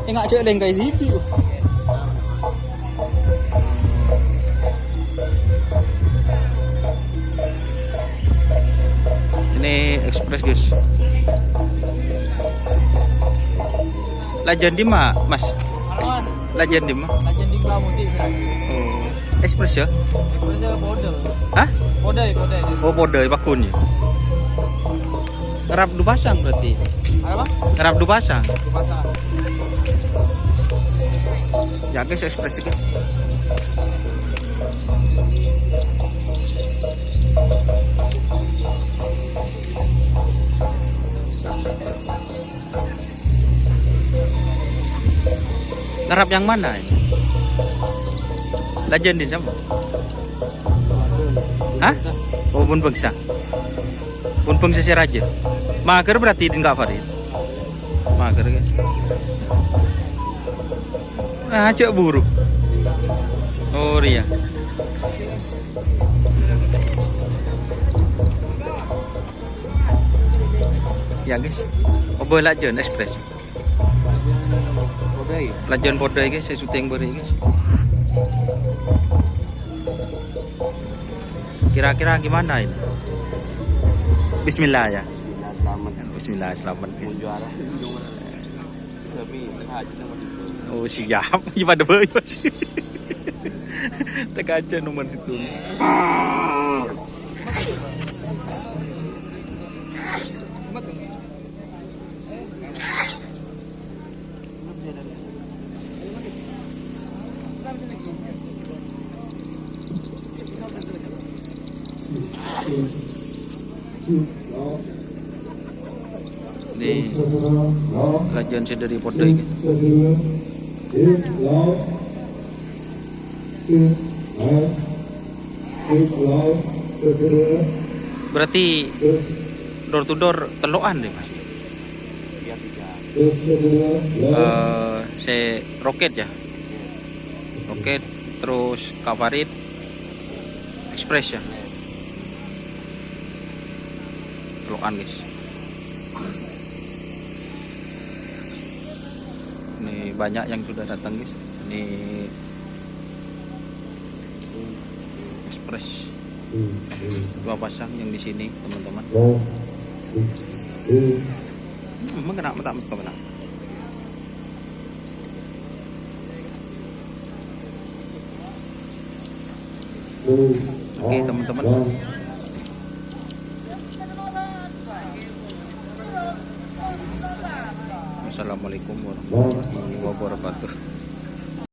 Nggak cek lengkai video. Ini ekspres guys. Lajan di mana mas? Mas. Lajan di mana? Lajan di Glamuti. Oh, ekspres ya? Ekspresnya bodel. Hah? Podai. Oh podai bakun ya. Ngerap du pasang berarti. Ada apa? Ngerap du pasang. Pasang. Ya guys ekspres guys. Ngerap yang mana ini? Lajan di sama? Hah? Oh pun bangsa. Pun bangsa si raja. Mager berarti di enggak Farid. Mager guys. Ah cek buru. Oh iya. Ya guys. Oh boleh lajan ekspres. Lajan podai guys, saya syuting beri guys. Kira-kira gimana ini? Bismillah ya. Bismillah selamat guys. Oh siap, gimana boy masih? Teka aja nomor itu. Ini lajan saya dari podai kan. Berarti door to door telokan deh mas. Saya roket ya. Roket terus Kavarit Express ya. Telokan guys. Ini banyak yang sudah datang guys. Ini Express 2 pasang yang di sini teman-teman. Emang kena mata kemana? Oke teman-teman. Assalamualaikum warahmatullahi wabarakatuh.